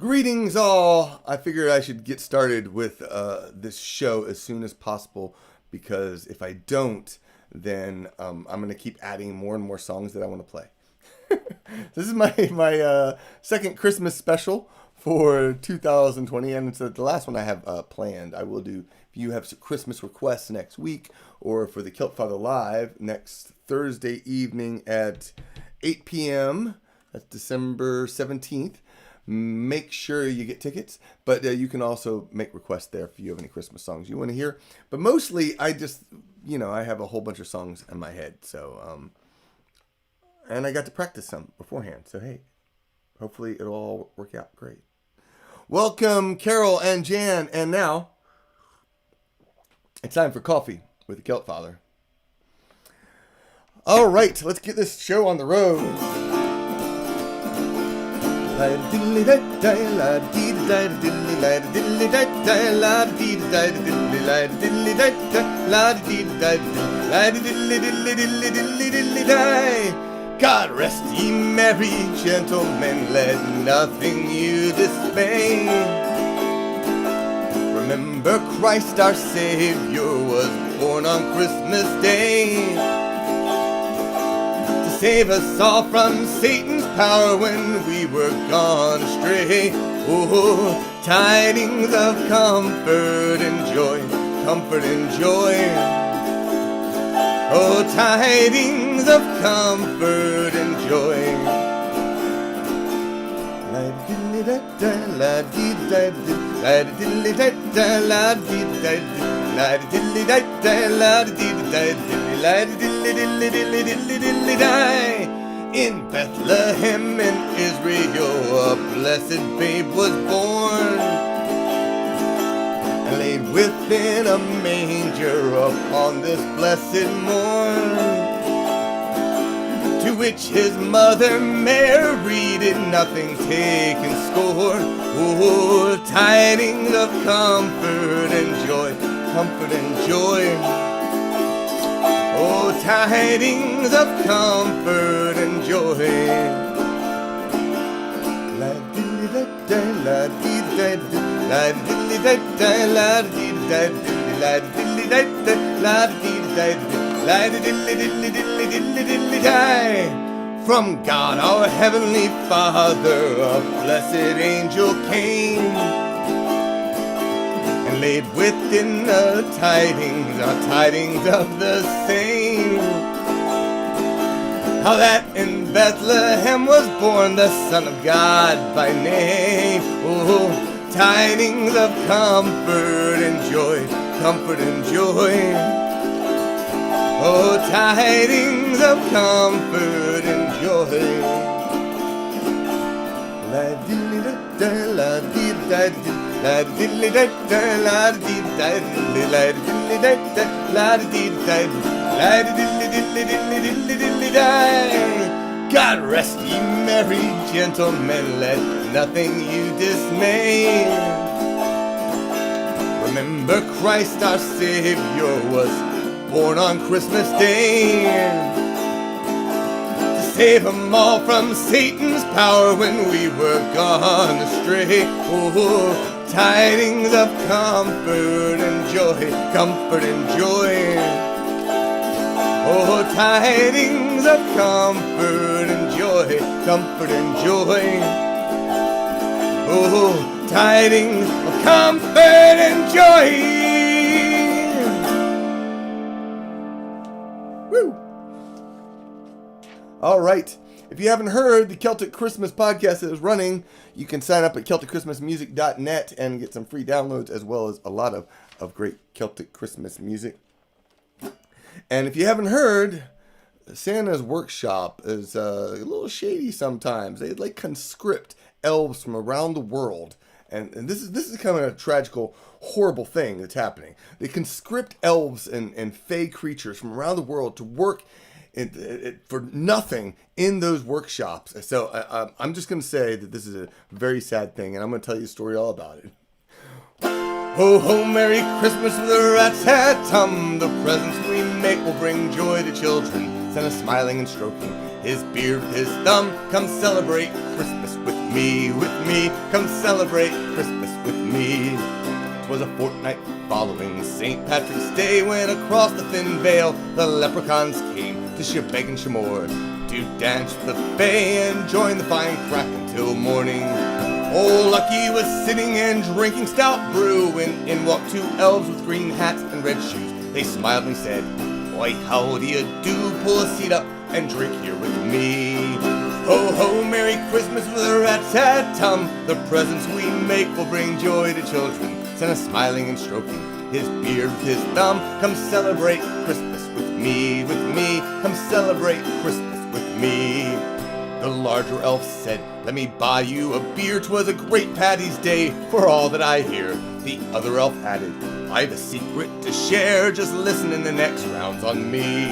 Greetings all! I figured I should get started with this show as soon as possible because if I don't, then I'm going to keep adding more and more songs that I want to play. This is my second Christmas special for 2020, and it's the last one I have planned. I will do, if you have some Christmas requests next week, or for the Celtfather Live next Thursday evening at 8 p.m., that's December 17th. Make sure you get tickets, but you can also make requests there if you have any Christmas songs you want to hear. But mostly, I just, I have a whole bunch of songs in my head. So, and I got to practice some beforehand. So, hey, hopefully it'll all work out great. Welcome, Carol and Jan. And now, it's time for coffee with the Celtfather. All right, let's get this show on the road. God rest ye merry gentlemen, let nothing you dismay. Remember Christ our Savior was born on Christmas Day. Save us all from Satan's power when we were gone astray. Oh, tidings of comfort and joy, comfort and joy. Oh, tidings of comfort and joy. In Bethlehem in Israel a blessed babe was born, and laid within a manger upon this blessed morn, to which his mother Mary did nothing take and scorn. Oh, tidings of comfort and joy, comfort and joy. Oh, tidings of comfort and joy. From God our Heavenly Father a blessed angel came, and laid within the tidings of the same, how that in Bethlehem was born the Son of God by name. Oh, tidings of comfort and joy, comfort and joy. Oh, tidings of comfort and joy. God rest ye merry gentlemen, let nothing you dismay. Remember Christ our Savior was born on Christmas Day, save them all from Satan's power when we were gone astray. Oh, tidings of comfort and joy, comfort and joy. Oh, tidings of comfort and joy, comfort and joy. Oh, tidings of comfort and joy. All right. If you haven't heard the Celtic Christmas podcast that is running, you can sign up at CelticChristmasMusic.net and get some free downloads as well as a lot of great Celtic Christmas music. And if you haven't heard, Santa's workshop is a little shady sometimes. They conscript elves from around the world. And this is kind of a tragical, horrible thing that's happening. They conscript elves and fey creatures from around the world to work for nothing in those workshops. So I'm just going to say that this is a very sad thing, and I'm going to tell you a story all about it. Ho, ho, Merry Christmas with a rat's hat tum. The presents we make will bring joy to children. Santa smiling and stroking his beard with his thumb. Come celebrate Christmas with me, with me. Come celebrate Christmas with me. 'Twas a fortnight following St. Patrick's Day when across the thin veil the leprechauns came to shebeg and shamore, to dance with the fae and join the fine crack until morning. Old Lucky was sitting and drinking stout brew when in walked two elves with green hats and red shoes. They smiled and said, "Why, how do you do? Pull a seat up and drink here with me. Ho, ho, Merry Christmas with a rat-tat-tum. The presents we make will bring joy to children." Santa smiling and stroking his beard with his thumb. Come celebrate Christmas with me, with me. Come celebrate Christmas with me. The larger elf said, "Let me buy you a beer. 'Twas a great Paddy's Day for all that I hear." The other elf added, "I've a secret to share. Just listen in the next round's on me."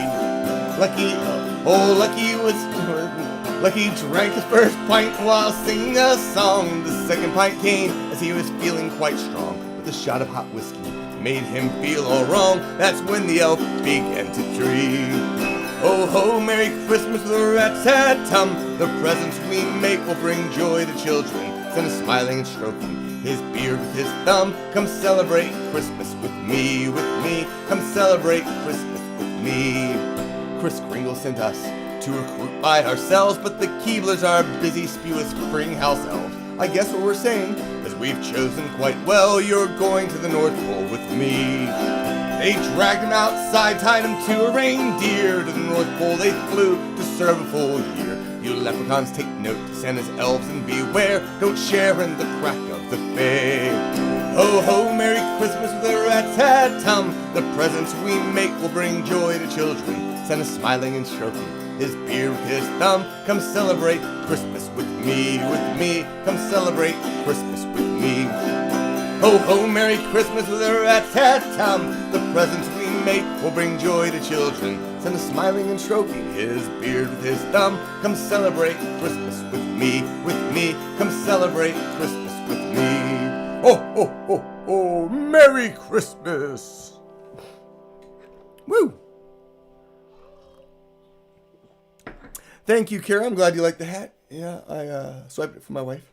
Lucky drank his first pint while singing a song. The second pint came as he was feeling quite strong. With a shot of hot whiskey made him feel all wrong. That's when the elf began to tree. Ho, ho, Merry Christmas with a rat-tat-tum. The presents we make will bring joy to children. Santa smiling and stroking his beard with his thumb. Come celebrate Christmas with me, with me. Come celebrate Christmas with me. Kris Kringle sent us to recruit by ourselves, but the Keeblers are busy spewing spring-house elves. I guess what we're saying is we've chosen quite well. You're going to the North Pole with me. They dragged him outside, tied him to a reindeer. To the North Pole they flew to serve a full year. You leprechauns take note to Santa's elves and beware. Don't share in the crack of the fae. Ho, ho, Merry Christmas with a rat-tat-tum. The presents we make will bring joy to children. Santa smiling and stroking his beard with his thumb. Come celebrate Christmas with me, with me. Come celebrate Christmas with me. Ho, ho, Merry Christmas with a rat-tat-tum. The presents we make will bring joy to children. Santa smiling and stroking his beard with his thumb. Come celebrate Christmas with me, with me. Come celebrate Christmas with me. Ho, ho, ho, ho, Merry Christmas. Woo! Thank you, Kara. I'm glad you like the hat. Yeah, I swiped it for my wife.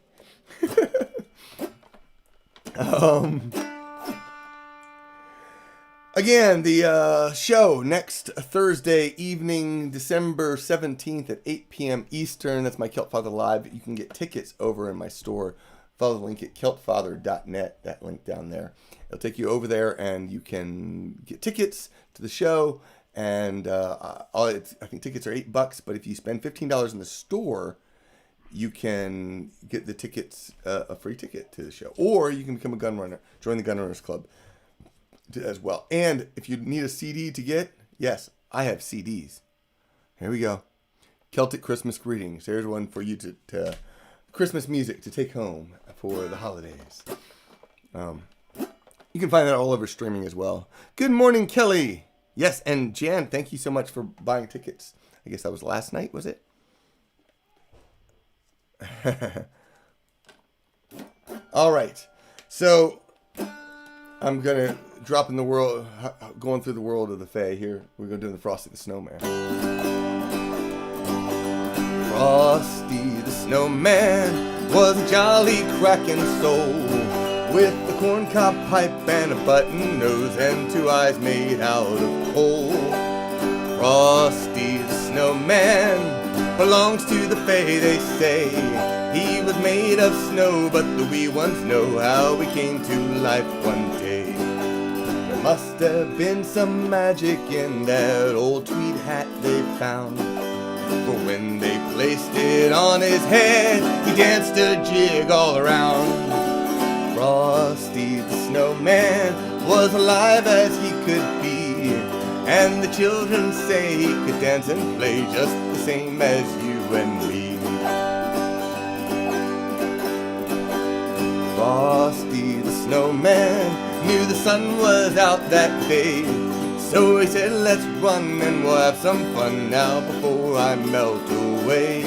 Again, the show next Thursday evening, December 17th at 8 p.m. Eastern. That's my Celtfather Live. You can get tickets over in my store. Follow the link at celtfather.net, that link down there. It'll take you over there and you can get tickets to the show. And I think tickets are $8, but if you spend $15 in the store, you can get the tickets, a free ticket to the show. Or you can become a gun runner, join the Gun Runners Club as well. And if you need a CD to get, yes, I have CDs. Here we go. Celtic Christmas Greetings. There's one for you to Christmas music to take home for the holidays. You can find that all over streaming as well. Good morning, Kelly. Yes, and Jan, thank you so much for buying tickets. I guess that was last night, was it? All right. So I'm going to drop in the world, going through the world of the Fae here. We're going to do the Frosty the Snowman. Frosty the Snowman was a jolly cracking soul, with a corncob pipe and a button nose and two eyes made out of coal. Frosty the Snowman belongs to the Fae, they say. He was made of snow, but the wee ones know how he came to life one day. There must have been some magic in that old tweed hat they found, for when they placed it on his head, he danced a jig all around. Frosty the Snowman was alive as he could be, and the children say he could dance and play just the same as you and me. Frosty the Snowman knew the sun was out that day, so he said, let's run and we'll have some fun now before I melt away.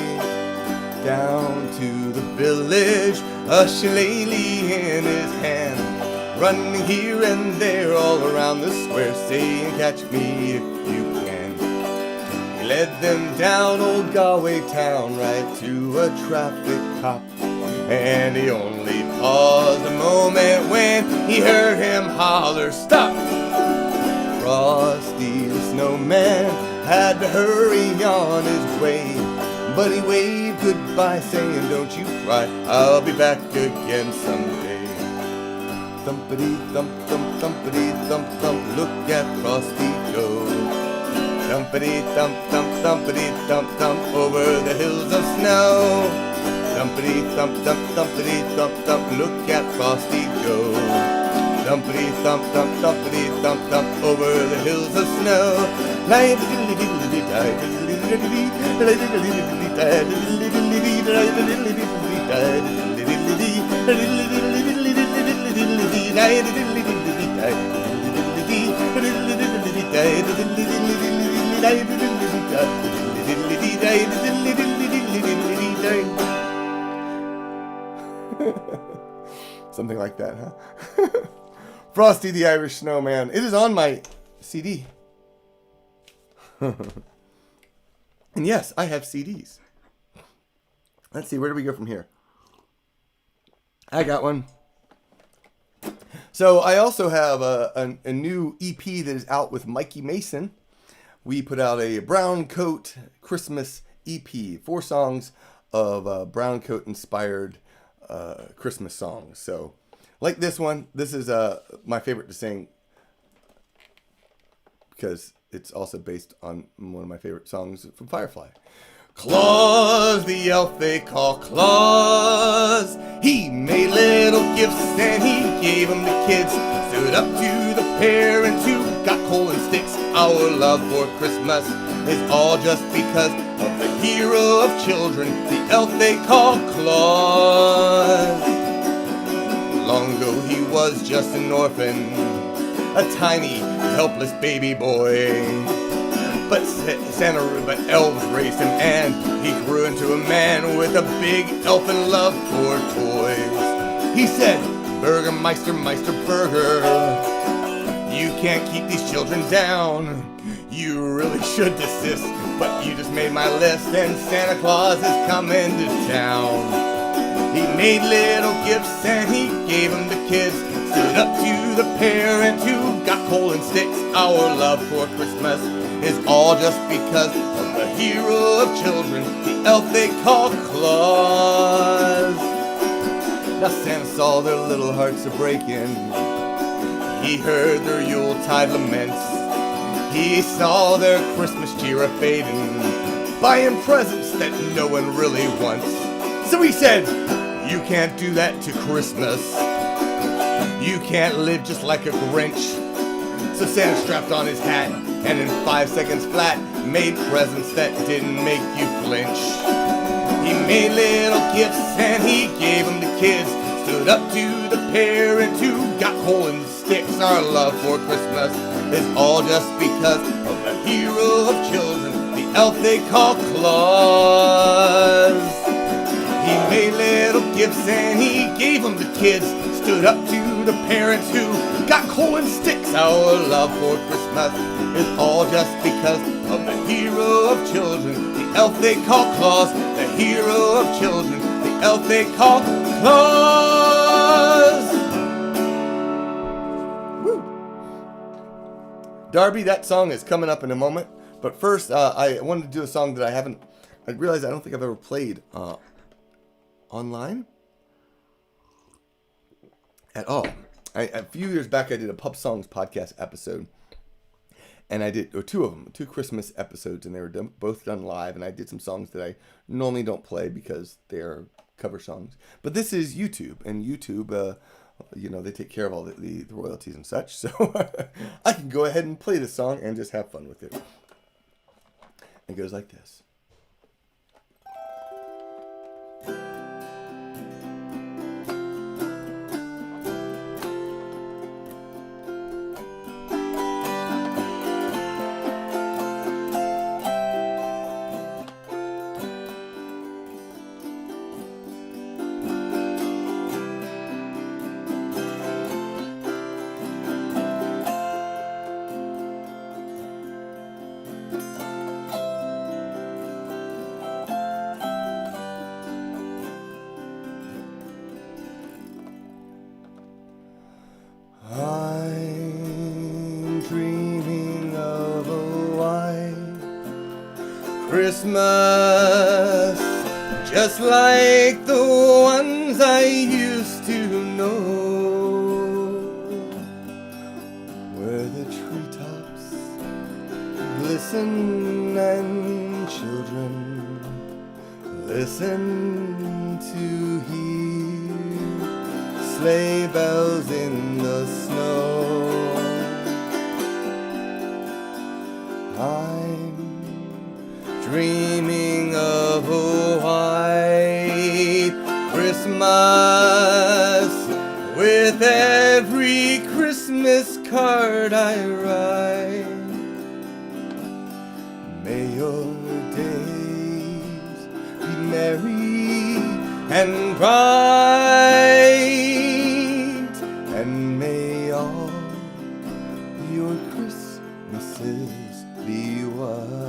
Down to the village, a shillelagh in his hand, running here and there all around the square, saying, catch me if you can. He led them down old Galway town, right to a traffic cop. and he only paused a moment when he heard him holler, "Stop!" Frosty the Snowman had to hurry on his way, but he waved goodbye saying, "Don't you cry, I'll be back again someday." Thumpity thump thump thumpity thump thump, look at Frosty go. Thumpity thump thump thumpity thump thump over the hills of snow. Thumpity thump thump thumpity thump thump, look at Frosty go. Thumpity thump thump thumpity thump thump over the hills of snow. Something like that, huh? Frosty the Irish Snowman. It is on my CD. And yes, I have CDs. Let's see, where do we go from here? I got one. So I also have a new EP that is out with Mikey Mason. We put out a Brown Coat Christmas EP. 4 songs of Brown Coat inspired Christmas songs. So like this one, this is my favorite to sing because it's also based on one of my favorite songs from Firefly. Claus, the elf they call Claus, he made little gifts and he gave them to kids. Stood up to the parents who got coal and sticks. Our love for Christmas is all just because of the hero of children, the elf they call Claus. Long ago he was just an orphan, a tiny, helpless baby boy. But elves raised him and he grew into a man with a big elfin love for toys. He said, "Burgermeister, Meister Burger, you can't keep these children down. You really should desist, but you just made my list and Santa Claus is coming to town." He made little gifts and he gave them to kids. Stood up to the parents who got coal and sticks. Our love for Christmas is all just because of the hero of children, the elf they call Claus. Now Santa saw their little hearts a-breaking. He heard their Yuletide laments. He saw their Christmas cheer a-fading, buying presents that no one really wants. So he said, "You can't do that to Christmas. You can't live just like a Grinch." So Santa strapped on his hat and in 5 seconds flat made presents that didn't make you flinch. He made little gifts and he gave them to kids. Stood up to the parents who got coal and sticks. Our love for Christmas is all just because of the hero of children, the elf they call Claus. He made little gifts and he gave them to kids. Stood up to the parents who got coal and sticks. Our love for Christmas is all just because of the hero of children, the elf they call Claus. The hero of children, the elf they call Claus. Woo. Darby, that song is coming up in a moment. But first, I wanted to do a song that I realized I don't think I've ever played online at all. A few years back, I did a Pub Songs podcast episode, and I did 2 of them, 2 Christmas episodes, and they were both done live, and I did some songs that I normally don't play because they're cover songs. But this is YouTube, and YouTube, they take care of all the royalties and such, so I can go ahead and play this song and just have fun with it. It goes like this. Christmas, just like the ones I used to know, where the treetops glisten and children listen to hear sleigh bells in the snow. I'm dreaming of a white Christmas with every Christmas card I write. May your days be merry and bright, and may all your Christmases be white.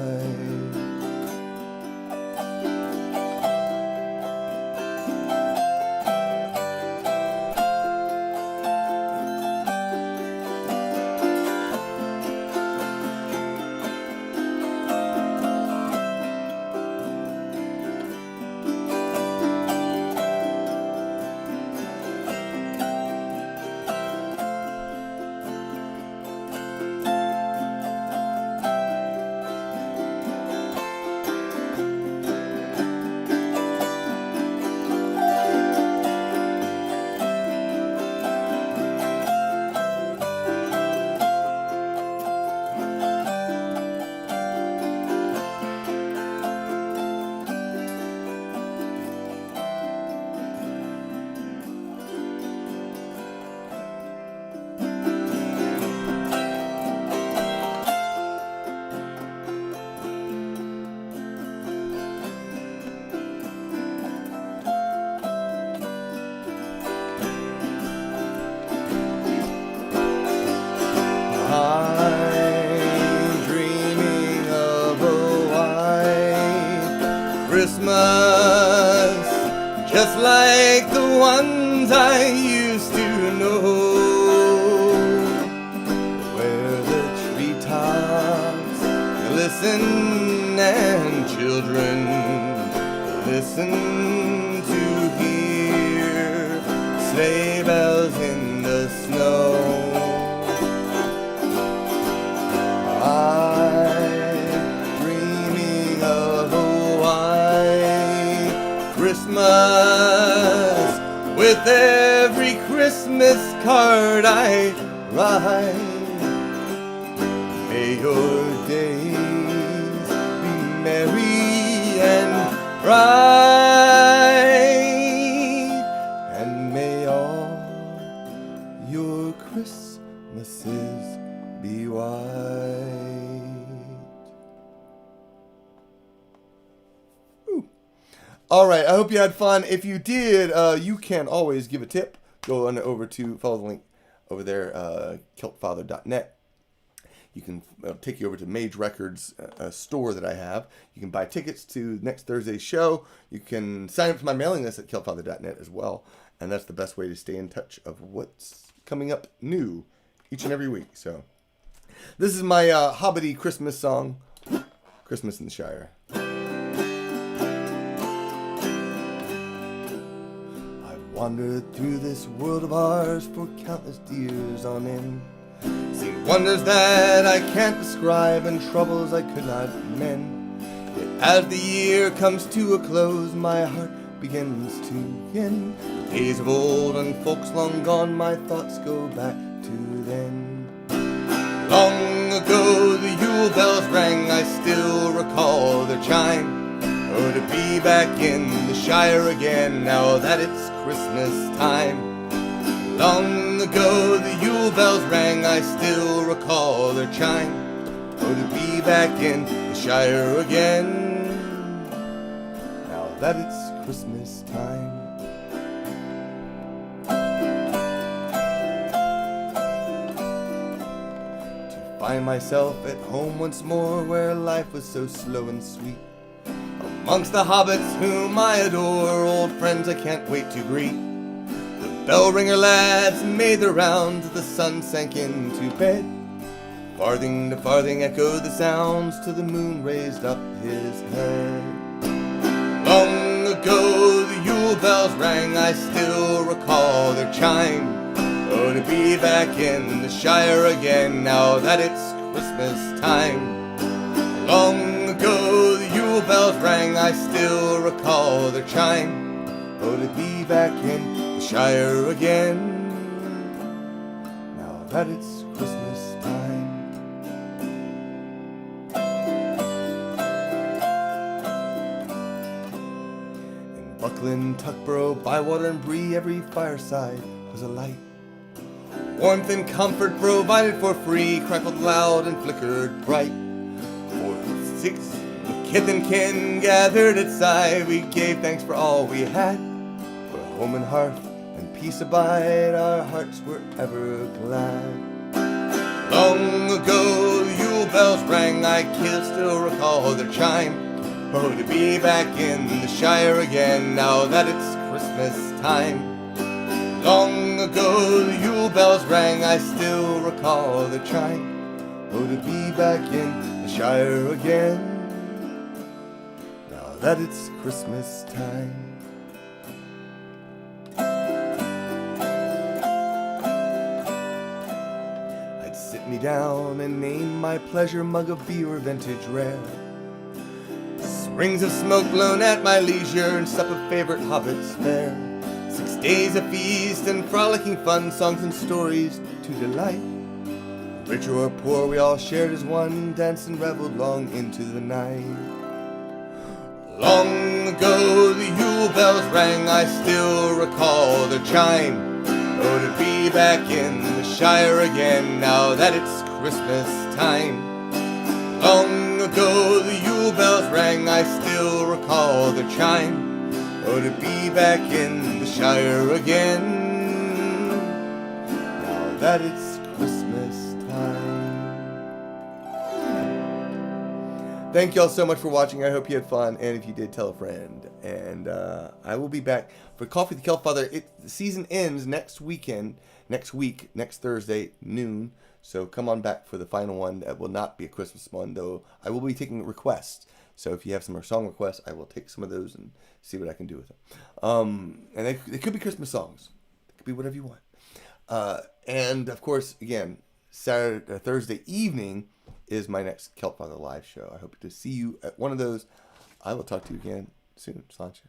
I'm dreaming of a white Christmas, just like the ones I used to know, where the treetops glisten and children listen to hear sleigh bells in the snow. I'm dreaming of a white Christmas with every Christmas card I write. May your days be merry and bright, and may all your Christmases be white. All right, I hope you had fun. If you did, you can always give a tip. Go on over to, follow the link over there, Celtfather.net. You can take you over to Mage Records store that I have. You can buy tickets to next Thursday's show. You can sign up for my mailing list at Celtfather.net as well. And that's the best way to stay in touch of what's coming up new each and every week. So this is my Hobbity Christmas song, Christmas in the Shire. Wandered through this world of ours for countless years on end, seen wonders that I can't describe and troubles I could not mend. Yet as the year comes to a close, my heart begins to yen. The days of old and folks long gone, my thoughts go back to then. Long ago the Yule bells rang, I still recall their chime. Oh, to be back in the Shire again, now that it's Christmas time. Long ago the Yule bells rang, I still recall their chime. Oh, to be back in the Shire again, now that it's Christmas time. To find myself at home once more, where life was so slow and sweet, amongst the hobbits whom I adore, old friends I can't wait to greet. The bell ringer lads made the rounds, the sun sank into bed. Farthing to farthing echoed the sounds till the moon raised up his head. Long ago the Yule bells rang, I still recall their chime. Oh, to be back in the Shire again, now that it's Christmas time. Long ago the Yule bells rang, I still recall their chime. Oh, to be back in the Shire again, now that it's Christmas time. In Buckland, Tuckborough, Bywater and Bree, every fireside was alight. Warmth and comfort provided for free, crackled loud and flickered bright. 6 with kith and kin gathered at side, we gave thanks for all we had. For home and hearth and peace abide, our hearts were ever glad. Long ago the Yule bells rang, I can still recall their chime. Oh, to be back in the Shire again, now that it's Christmas time. Long ago the Yule bells rang, I still recall their chime. Oh, to be back in the Shire again, now that it's Christmas time. I'd sit me down and name my pleasure mug of beer vintage rare. Rings of smoke blown at my leisure, and sup of favorite hobbits fare. 6 days of feast and frolicking fun, songs and stories to delight. Rich or poor, we all shared as one, danced and reveled long into the night. Long ago the Yule bells rang, I still recall their chime. Oh, to be back in the Shire again, now that it's Christmas time. Long ago the Yule bells rang, I still recall their chime. Oh, to be back in the Shire again, now that it's Christmas time. Thank y'all so much for watching. I hope you had fun, and if you did, tell a friend. And I will be back for Coffee with the Celtfather. The season ends next week, next Thursday, noon. So come on back for the final one. That will not be a Christmas one, though I will be taking requests. So if you have some song requests, I will take some of those and see what I can do with them. And they could be Christmas songs. It could be whatever you want. And, of course, again, Thursday evening is my next Celtfather live show. I hope to see you at one of those. I will talk to you again soon. Sláinte.